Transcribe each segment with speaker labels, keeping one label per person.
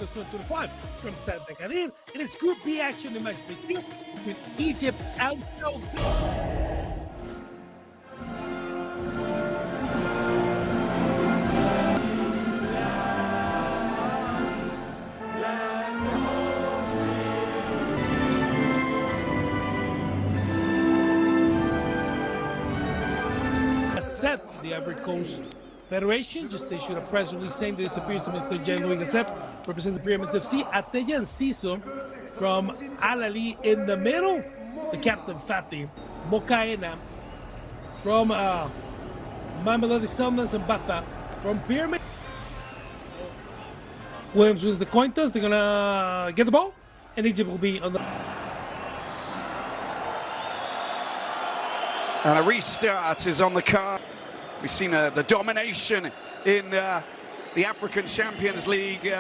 Speaker 1: 2025 from Stade Agadir. It is Group B action in match day 2 between Egypt and Goles. Set the Ivory Coast Federation just issued a press release saying the disappearance of Mr. Jean-Louis Gasset represents the Pyramids FC. Atella Enciso from Al Ali in the middle. The captain Fatih Mokaena from Mamelodi Sundowns and Bata from Pyramid. Williams wins the coin toss. They're gonna get the ball, and Egypt will be on the.
Speaker 2: And a restart is on the card. We've seen the domination in the African Champions League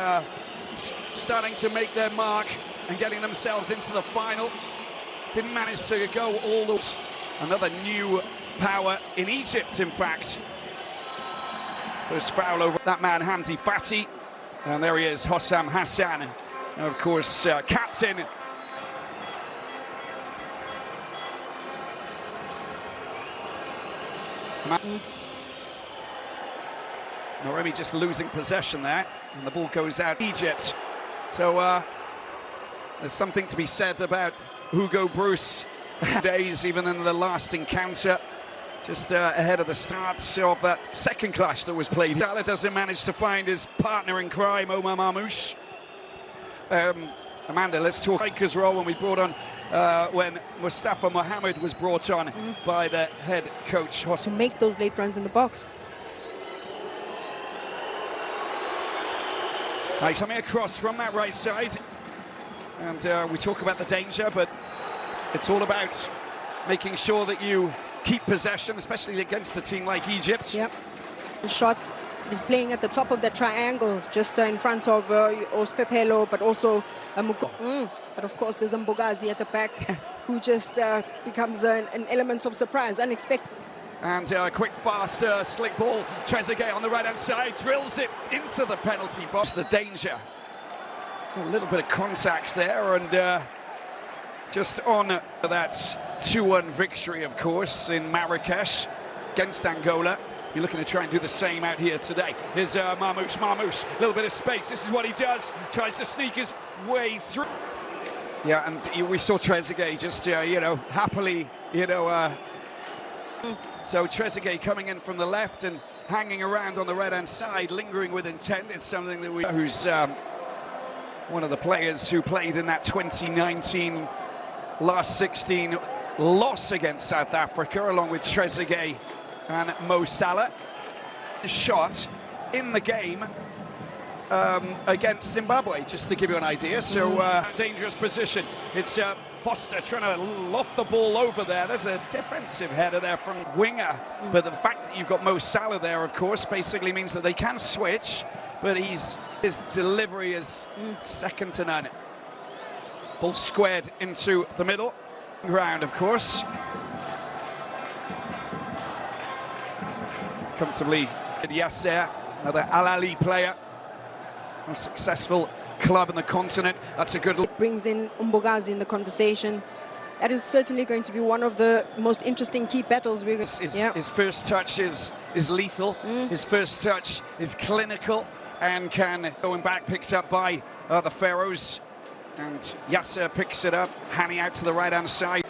Speaker 2: starting to make their mark and getting themselves into the final. Didn't manage to go all the way. Another new power in Egypt, in fact. First foul over that man, Hamdi Fati. And there he is, Hossam Hassan. And of course, captain. Noremi just losing possession there, and the ball goes out Egypt. So there's something to be said about Hugo Bruce days, even in the last encounter, just ahead of the start of that second clash that was played. Salah doesn't manage to find his partner in crime, Omar Marmoush. Amanda, let's talk strikers role when we brought on, when Mustafa Mohamed was brought on by the head coach.
Speaker 3: To make those late runs in the box.
Speaker 2: Nice, coming across from that right side. And we talk about the danger, but it's all about making sure that you keep possession, especially against a team like Egypt.
Speaker 3: Yep. Shots. He's playing at the top of that triangle, just in front of Ospepelo, but also but of course there's Mbogazi at the back, who just becomes an element of surprise, unexpected.
Speaker 2: And a quick, fast, slick ball. Trezeguet on the right-hand side drills it into the penalty box. The danger. A little bit of contact there, and just on that 2-1 victory, of course, in Marrakesh against Angola. You're looking to try and do the same out here today. Here's Marmoush, a little bit of space. This is what he does. Tries to sneak his way through. Yeah, and we saw Trezeguet just, happily, So Trezeguet coming in from the left and hanging around on the right-hand side, lingering with intent, is something that who's one of the players who played in that 2019 last 16 loss against South Africa, along with Trezeguet and Mo Salah. Shot in the game against Zimbabwe, just to give you an idea. So dangerous position. It's Foster trying to loft the ball over there. There's a defensive header there from winger, but the fact that you've got Mo Salah there, of course, basically means that they can switch, but his delivery is second to none. Ball squared into the middle ground, of course. Comfortably, Yasser, another Al Ali player, most successful club in the continent. That's a good look.
Speaker 3: Brings in Mbogazi in the conversation. That is certainly going to be one of the most interesting key battles we're going to.
Speaker 2: His first touch is lethal. His first touch is clinical, and going back, picked up by the Pharaohs, and Yasser picks it up, handing out to the right-hand side.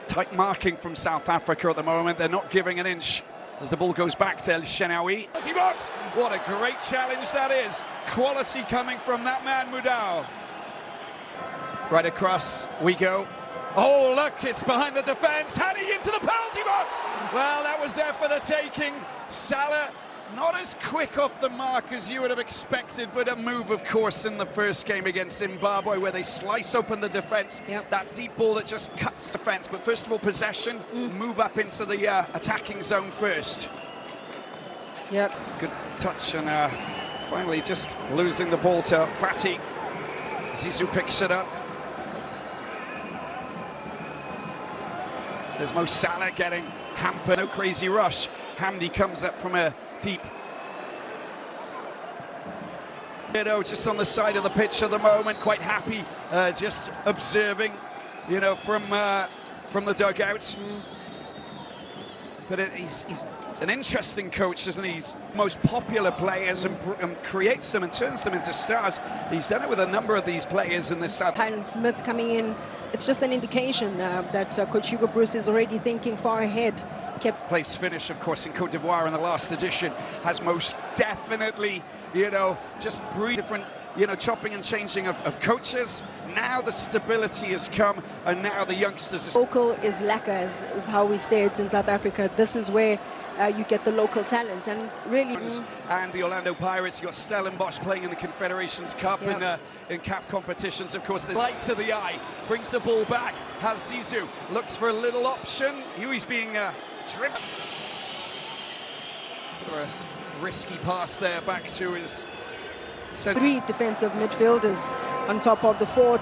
Speaker 2: Tight marking from South Africa at the moment. They're not giving an inch as the ball goes back to El Shenawi. Box. What a great challenge that is. Quality coming from that man, Mudau. Right across we go. Oh, look, it's behind the defence, heading into the penalty box. Well, that was there for the taking. Salah, not as quick off the mark as you would have expected, but a move, of course, in the first game against Zimbabwe, where they slice open the defence. That deep ball that just cuts the defence. But first of all, possession, move up into the attacking zone first. It's a good touch, and finally just losing the ball to Fatih. Zizou picks it up. There's Mo Salah getting hampered. No crazy rush. Hamdi comes up from a deep You know, just on the side of the pitch at the moment, quite happy, just observing, you know, from the dugouts. But he's an interesting coach, isn't he? He's most popular players and creates them and turns them into stars. He's done it with a number of these players in the South.
Speaker 3: Tylen Smith coming in, it's just an indication that Coach Hugo Broos is already thinking far ahead.
Speaker 2: Place finish, of course, in Cote d'Ivoire in the last edition has most definitely, you know, just breed different, you know, chopping and changing of coaches. Now the stability has come, and now the youngsters.
Speaker 3: Local is lekker, is how we say it in South Africa. This is where you get the local talent, and really.
Speaker 2: And the Orlando Pirates, you got Stellenbosch playing in the Confederations Cup in CAF competitions. Of course, the light to the eye, brings the ball back. Has Zizou, looks for a little option. He's being driven. A risky pass there back to his.
Speaker 3: Three defensive midfielders on top of the four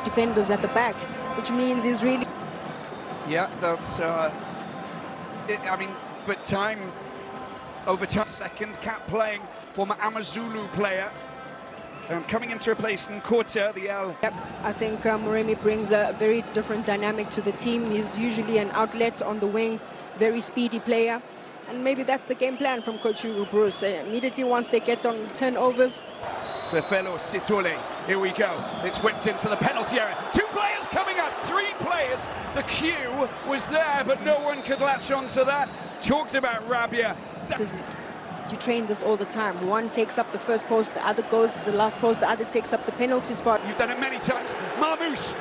Speaker 3: defenders at the back, which means he's really.
Speaker 2: Yeah, that's. I mean, but over time. Second cap playing former Amazulu player, and coming in to replace Nkota, the L.
Speaker 3: Yep, I think Moremi brings a very different dynamic to the team. He's usually an outlet on the wing, very speedy player. And maybe that's the game plan from Coach Hugo Broos. Immediately once they get on turnovers.
Speaker 2: Svefelo Sitole, here we go. It's whipped into the penalty area. Two players coming up, three players. The queue was there, but no one could latch onto that. Talked about Rabia.
Speaker 3: You train this all the time. One takes up the first post, the other goes to the last post, the other takes up the penalty spot.
Speaker 2: You've done it many times. Marmouche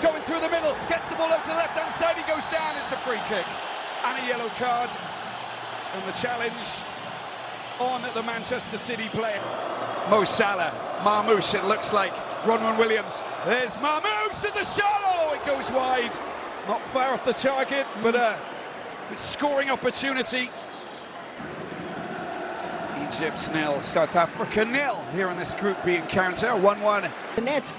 Speaker 2: going through the middle, gets the ball out to the left-hand side, he goes down, it's a free kick. And a yellow card. And the challenge on the Manchester City player. Mo Salah, Marmouche, it looks like. Ronwen Williams, there's Marmouche at the shot, oh, it goes wide. Not far off the target, but a good scoring opportunity. Egypt 0, South Africa 0 here in this Group B encounter, 1-1.
Speaker 3: The net.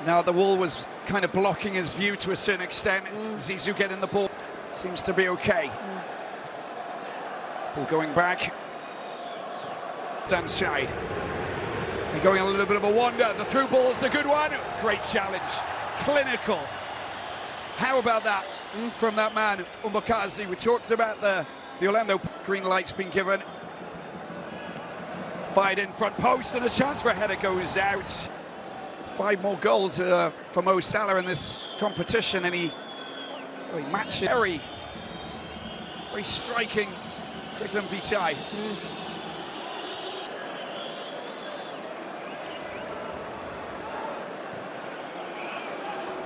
Speaker 2: Now the wall was kind of blocking his view to a certain extent. Zizou getting the ball, seems to be okay. Ball going back. Down side. They're going a little bit of a wander. The through ball's a good one. Great challenge. Clinical. How about that from that man, Umbakazi? We talked about the Orlando green light's been given. Fired in front post and a chance for a header goes out. 5 more goals for Mo Salah in this competition, and he matches very striking. Quickland Vitae.